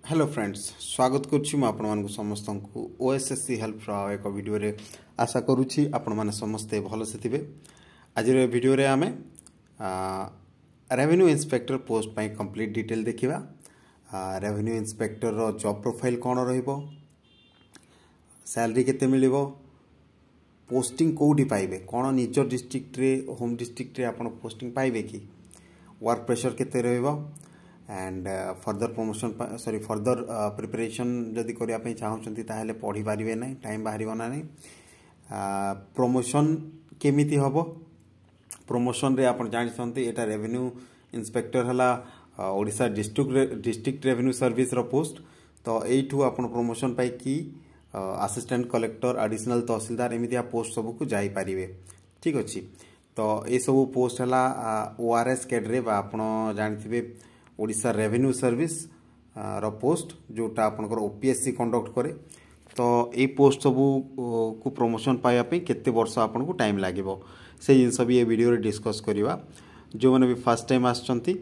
Hello friends स्वागत करुच्ची आपण समस्त को ओएसएससी हेल्प एक वीडियो रे आशा करुच्ची आपण माने समस्ते भल से थे। आज वीडियो रे आमे रेवेन्यू इंस्पेक्टर पोस्ट पाई कंप्लीट डिटेल देखिबा। रेवेन्यू इंस्पेक्टर रो जॉब प्रोफाइल कौन रहिबो, सैलरी केते मिलिबो, पोस्टिंग कोठी पाइबे, कौन निज डिस्ट्रिक्ट रे होम डिस्ट्रिक्ट रे आपण पोस्टिंग पाइबे कि, वर्क प्रेशर केते रहिबो and further promotion further preparation जदि करने चाहते ताहले पढ़ी पारे ना, टाइम बाहर ना नहीं। प्रमोशन केमिति हम, प्रमोशन रे आप जानते यहाँ रेवेन्यू इंस्पेक्टर है ओडिशा डिस्ट्रिक्ट रेवेन्यू सर्विस रो पोस्ट। तो यू आप प्रमोशन पाई कि असिस्टेंट कलेक्टर एडिशनल तहसीलदार एमती पोस्ट सब को जापारे। ठीक अच्छे। तो ये सब पोस्ट है ओआरएस कैड्रे आप जानते ओडिशा रेवेन्यू सर्विस रो पोस्ट जोटा आपनकर ओपीएससी कंडक्ट करे। तो ये पोस्ट सब को प्रमोशन पाइबा केते वर्ष आपन को टाइम लागिबो से जिन सब ये वीडियो रे डिस्कस करवा। जो मैंने भी फर्स्ट टाइम आछंती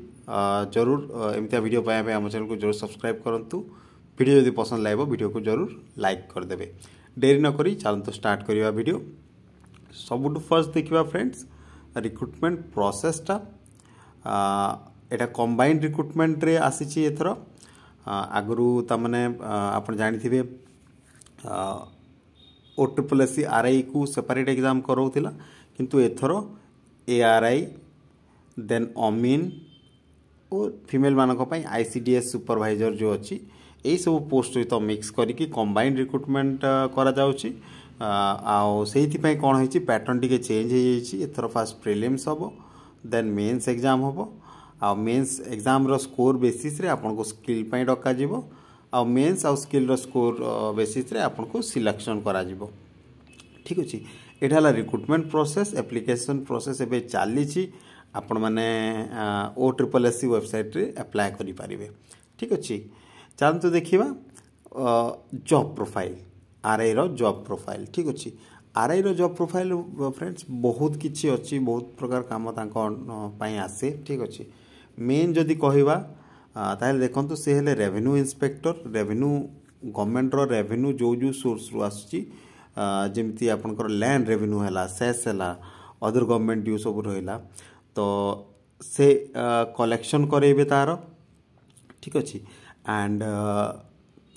जरूर एमतिया वीडियो पाइबा हम चैनल को जरूर सब्सक्राइब करंतु। वीडियो यदि पसंद लागो वीडियो को जरूर लाइक कर देबे। देरी न करी चलतो स्टार्ट करवा वीडियो। सबुठु फर्स्ट देखिबा फ्रेंड्स रिक्रुटमेंट प्रोसेस टा एटा कंबाइंड रिक्रुटमेंट रे आसीची एथर। आगरू तमने आपण जानिथिबे ओट्रिपलएससी आरआई को सेपरेट एग्जाम करौतिला, किंतु एथर एआरआई देन अमीन और फीमेल मानक पई आईसीडीएस सुपरवाइजर जो अछि एई सब पोस्ट सहित मिक्स करिकि कंबाइंड रिक्रुटमेंट करा जाउची। आ सेहिथि पई कोन होईची पैटर्न टिके चेंज हे जाईची। एथर फर्स्ट प्रीलिम्स हबो देन मेंस एग्जाम हबो। आ मेंस एग्जाम रो स्कोर बेसिस रे आपन को स्किल पई डका जीवो। आ मेंस आ स्किल रो स्कोर बेसिस रे आपन को सिलेक्शन करा जीवो। ठीक अछि। एटा हला रिक्रुटमेंट प्रोसेस। एप्लिकेशन प्रोसेस एबे चाली छी। आपण माने ओट्रिपलएससी वेबसाइट रे अप्लाई करि पारिबे। ठीक अछि। चालतो देखिबा जॉब प्रोफाइल, आरआई रो जॉब प्रोफाइल। ठीक अछि। आरआई रो जॉब प्रोफाइल फ्रेंड्स बहुत किछि अछि, बहुत प्रकार काम तांको पई आसे। ठीक अछि। मेन जदि कहवा ताहले देखंतु से हेले रेवेन्यू इंस्पेक्टर। रेवेन्यू गवर्नमेंट रो रेवेन्यू जो जो सोर्स रु आसुची जेमती आपनकर लैंड रेवेन्यू हैला, सेस हैला, अदर गवर्नमेंट ड्यू सब रहिला, तो से कलेक्शन करेबे तार। ठीक अछि। एंड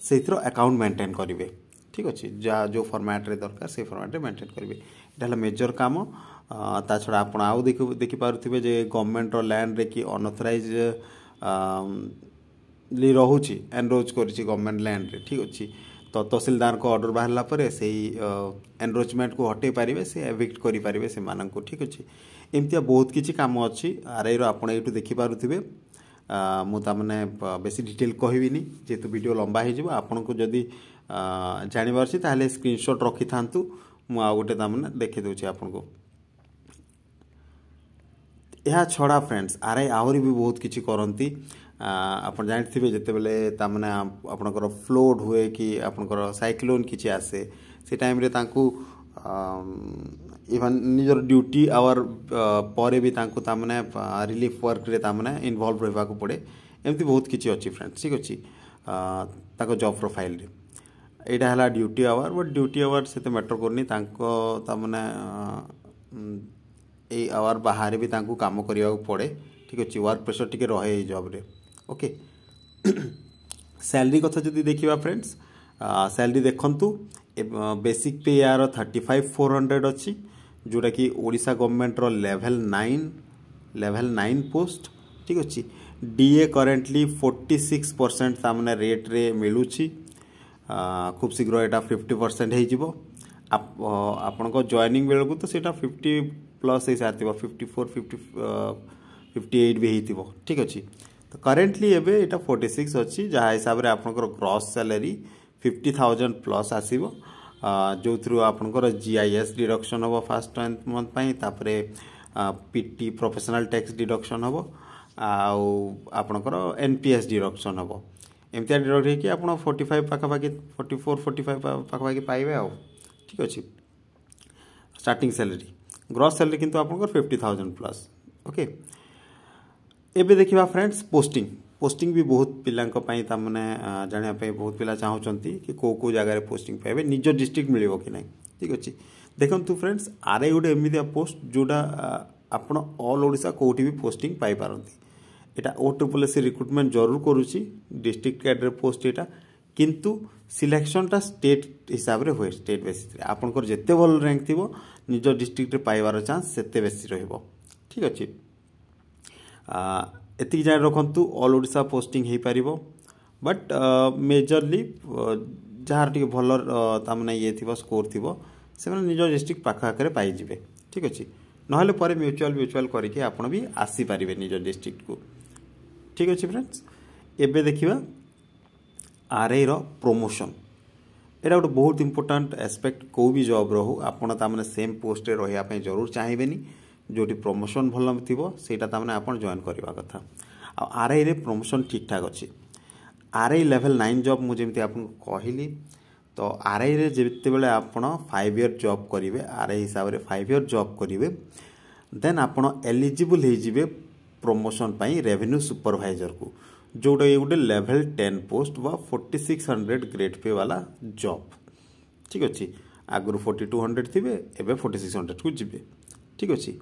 सेथरो अकाउंट मेंटेन करिवे। ठीक अच्छे। जहाँ जो फॉर्मेट रे दरकार से फॉर्मेट रे मेंटेन करेंगे। यहाँ मेजर काम। ता छड़ा आप आउ देखि पारुथिबे जे गवर्नमेंट रो लैंड रे कि अनऑथराइज ली रहुची एनरोच करिछि गवर्नमेंट लैंड रे। ठीक अच्छे। तो तहसीलदार को ऑर्डर बाहरला परे सेही एनरोचमेंट को हटे पारिबे, से एविक्ट करि पारिबे से मानन को। ठीक अच्छे। एमतिया बहुत किछि काम अछि आरआई रो आपण एटू देखि पारुथिबे। मु ता माने बेसी डिटेल कहबिनी जेतु वीडियो लंबा हे जिवो। आपन को जदी जानिबार छी ताहले स्क्रीनशॉट रखि थांतु। मु आ गोटे तामने देखि दोछि आपन को। यह छड़ा फ्रेंड्स आरआई आहुरी भी बहुत किछि करंती। आपण जानथिबे जते बेले तामने आपनकर फ्लोड हुए कि आपनकर साइक्लोन किछि आसे से टाइम रे तांकू इवन निजर ड्यूटी आवर परे भी तांकू तामने रिलीफ वर्क रे तामने इन्वॉल्व रहबा को पड़े। एमती बहुत किछि अछि फ्रेंड्स। ठीक अछि। ताको जॉब प्रोफाइल रे एटा हला duty hour, but duty hour से मैटर करनी तामने ए आवर बाहर भी तांकू काम करिया पड़े। ठीक अच्छे। वर्क प्रेशर टिके रहे जॉब रे। ओके। सैलरी कथा जदि देखिबा फ्रेंड्स सैलरी देखंतु बेसिक पे यार 35,400 अच्छी जोटा कि ओडिशा गवर्नमेंट रो लेवल 9 पोस्ट। ठीक अच्छे। डीए करेंटली 46% तामने रेट रे मिलुची। खूब शीघ्र यहाँ 50% हो आपण को जॉइनिंग बेल को तो सीटा 50 प्लस हो सारी 54 58 भी हो। ठीक अच्छे। तो करेंटली एबे एटा 46 अच्छी जहाँ हिसाब से आपनकर ग्रॉस सैलरी 50,000 प्लस आसीबो। जो थ्रू आपनकर जीआईएस डिडक्शन हम फर्स्ट मंथ पाई, तापरे पीटी प्रोफेशनल टैक्स डिडक्शन हम आपनकर एनपीएस डिडक्शन हम। एमती डिडक्ट हो आप 45 पाखापाखि 44-45 पाखापाखि पाइबे आ। ठीक अच्छे। स्टार्टिंग सैलरी ग्रॉस सैलरी किंतु आपनकर 50,000 प्लस। ओके। एबे देखिबा फ्रेंड्स पोस्टिंग पोस्टिंग भी बहुत पिलांक पई तामने जानिया पे बहुत पिला चाहउचंती कि को जगह पोस्टिंग पाइबे निज डिस्ट्रिक्ट मिलिबो कि नहीं ठीक अच्छे देखंतु फ्रेंड्स आरआई गोटे एमितिया पोस्ट जोटा आपण ऑल ओडिशा कोठी भी पोस्टिंग पाई पारंती एटा OSSC रिक्रुटमेंट जरूर करूची डिस्ट्रिक्ट कैडर पोस्ट एटा किंतु सिलेक्शन टा स्टेट हिसाब रे होय स्टेट बेसिस रे आपनकर जत्ते भल रैंक थिबो निज डिस्ट्रिक्ट रे पाइबार चांस सेते बेसी रहइबो ठीक अछि एतिक जाय रखंतु ऑल ओडिशा पोस्टिंग हे पारिबो बट मेजरली जहार टिके भल तामने ये थिबो स्कोर थिबो से माने निज डिस्ट्रिक्ट पाखा आकरे पाई जिवे ठीक अछि नहले परे म्यूचुअल करके आपण भी आसी पारिबे निज डिस्ट्रिक्ट को ठीक अछि फ्रेंड्स एबे देखिबा आरआई रो प्रमोशन एटा गोटे बहुत इंपोर्टेंट एस्पेक्ट को भी जॉब रहू आपण तामने सेम पोस्ट रे रहिया पय जरूर चाहिबेनी जोटी प्रमोशन भल थिबो सेटा तामने आपण जॉइन करबा कथा आ आरआई रे प्रमोशन ठीक ठाक अछि आरआई लेवल 9 जॉब मु जेमति आपन कहिली तो आरआई रे जेते बेले आपण 5 ईयर जॉब करिवे आरआई हिसाब रे 5 ईयर जॉब करिवे देन आपण एलिजिबल हे जिवे प्रमोशन पई रेवेन्यू सुपरवाइजर को जोटा ये गोटे लेवल 10 पोस्ट वा 4600 ग्रेड पे वाला जॉब ठीक अच्छे आगु 4200 थिबे एबे 4600 को जिबे ठीक अच्छे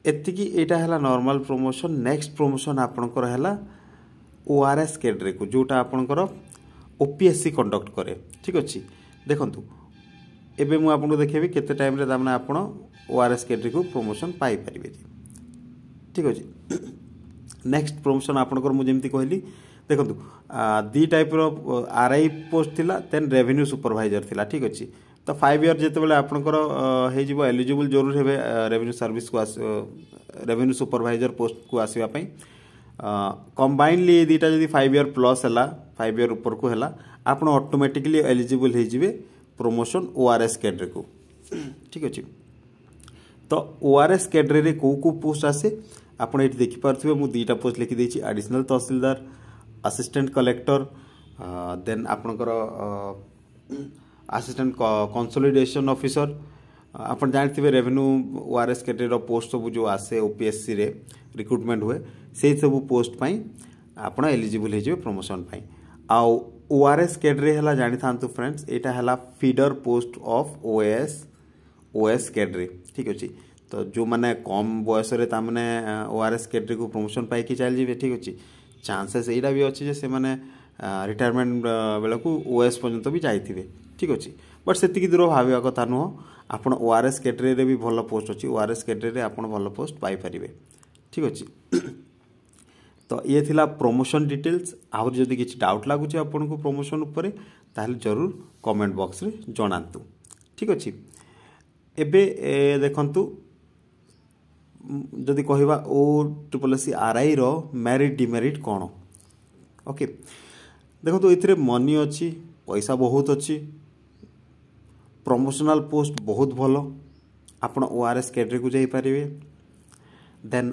एतिकी एटा हला नॉर्मल प्रमोशन नेक्स्ट प्रमोशन आपनकर हला ओआरएस कैडरे को जोटा आपनकर ओपीएससी कंडक्ट करे ठीक अच्छे देखंतु एबे मु आपनको देखेबी केते टाइम रे दामना आपण ओआरएस कैडरे को प्रमोशन पाई परिबे ठीक अच्छे नेक्स्ट प्रमोशन आपनकर मु जेमति कहली देखंतु दी टाइप रो आरआई पोस्ट थिला देन रेवेन्यू सुपरवाइजर थिला ठीक अछि तो 5 ईयर जेते बेले आपनकर हे जिवो एलिजिबल जरूर हेबे रेवेन्यू सर्विस को रेवेन्यू सुपरवाइजर पोस्ट को आसीबा पई कंबाइनली दीटा जदी 5 ईयर प्लस हला 5 ईयर ऊपर को हला आपण ऑटोमेटिकली एलिजिबल हे जिवे प्रमोशन ओआरएस कैडर को ठीक अछि तो ओआरएस कैडर रे को पोस्ट आसे आपण एठी देखि पारथिबे मु दीटा पोस्ट लिखि देछि एडिशनल तहसीलदार असिस्टेंट कलेक्टर देन आपनकर असिस्टेंट कंसोलिडेशन ऑफिसर आपण जानथिबे रेवेन्यू ओआरएस कैडर रो पोस्ट सब जो आसे ओपीएससी रे रिक्रुटमेंट हुए से सब पोस्ट पई आपण एलिजिबल हे जे प्रमोशन पई आ ओआरएस कैडर हला जानि थांतु फ्रेंड्स एटा हला feeder post of OS cadre ठीक अछि तो जो माने कम बयस रे तामने ओआरएस कैडर को प्रमोशन पाई कि चल जिवे ठीक अछि चांसेस एटा भी अछि जे से माने रिटायरमेंट बेला को ओएस पर्यंत भी जाइथिबे ठीक अछि बट सेतिकी दूर भाबिया कथा न आपण ओआरएस कैडर रे भी भलो पोस्ट अछि ओआरएस कैडर रे आपण भलो पोस्ट पाई परिबे ठीक अछि तो ये थिला प्रमोशन डिटेल्स आउर जदी किछि डाउट लागु छै आपण को प्रमोशन ऊपर ताहले जरूर कमेंट बॉक्स रे जणांतु ठीक अछि एबे देखंतु जदि कहवा OSSC आरआई रो मेरिट डिमेरिट कौन ओके देखो तो इथरे मनी अच्छी पैसा बहुत अच्छी प्रमोशनल पोस्ट बहुत भलो आपण ओआरएस कैडर को जाई पारिबे देन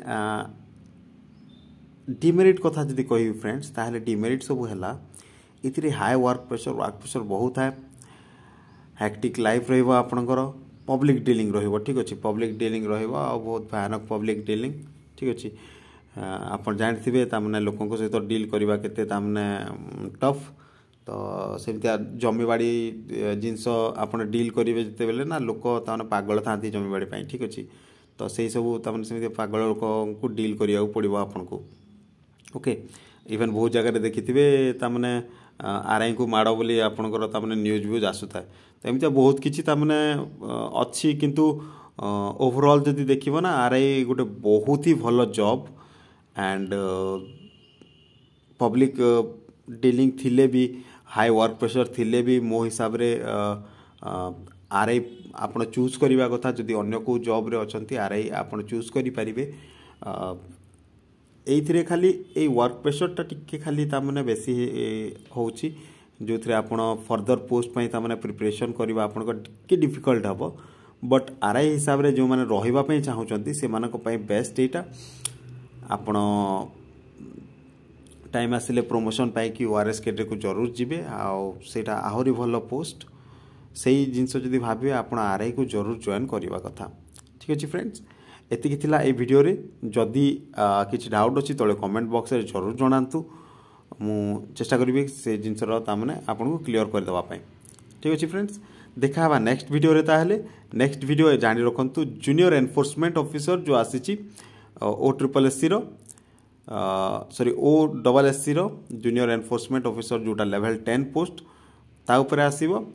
डिमेरिट कथा जदि कहि फ्रेंड्स ताहले डिमेरिट सब हला इथरे हाई वर्क प्रेशर बहुत है हेक्टिक लाइफ रहइबो आपनकर पब्लिक डीलिंग रहिबो ठीक अछि पब्लिक डीलिंग रहिबो आ बहुत भयानक पब्लिक डीलिंग ठीक अछि आपण जानथिबे तामने लोकन को सहित डील करबा केते तामने टफ तो सेमितिया जमीबाड़ी जिंस आपण डील करिवे जते बेले ना लोक तामने पागल थांती जमीबाड़ी पई ठीक अछि तो सेही सब तामने सेमितिया पागल लोक को डील करिया पड़िबो आपण को ओके इवन बहुत जगह रे देखिथिबे तामने आरआई को माड़ बोली आपनकर तामने न्यूज व्यूज आसुता तो एमितिया बहुत किछि तामने अछि किंतु ओवरऑल जदि देखिबो ना आरआई गोटे बहुत ही भलो जॉब एंड पब्लिक डीलिंग थिले भी हाई वर्क प्रेशर थिले भी मो हिसाब रे आरआई आपण चूज करबा कथा जदि अन्य को जॉब रे अछंती आरआई आपण चूज करि परिबे एइथिरे खाली ए वर्क प्रेशर टा टिके खाली तामने बेसी होउची जो थरे आपण फर्दर पोस्ट पई तामने प्रिपरेशन करबा आपण को टिके डिफिकल्ट हबो बट आरआई हिसाब रे जो माने रहिबा पई चाहउचंती से मानको पई बेस्ट एटा आपण टाइम आसिले प्रमोशन पाई कि ओआरएस कैडर को जरूर जिबे आ सेटा आहुरी भलो पोस्ट सेही जिंस जदि भाबे आपण आरआई को जरूर जॉइन करबा कथा ठीक अछि फ्रेंड्स एतिकी थिला ए वीडियो रे जदि किछि डाउट अछि तळे कमेंट बॉक्स रे जरूर जणांतु मु चेष्टा करी से जिनसर ताने आपको क्लीयर करदेवाई। ठीक अच्छे फ्रेंड्स, देखा नेक्स्ट वीडियो रे ताहले नेक्स्ट वीडियो जानी रखु जूनियर एनफोर्समेंट ऑफिसर जो आसी OSSC sorry OSSC junior enforcement officer जोटा लेवल 10 पोस्ट ता ऊपर आसीबो,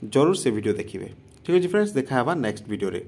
जरूर से वीडियो देखिए। ठीक अच्छे फ्रेंड्स, देखा नेक्स्ट वीडियो रे।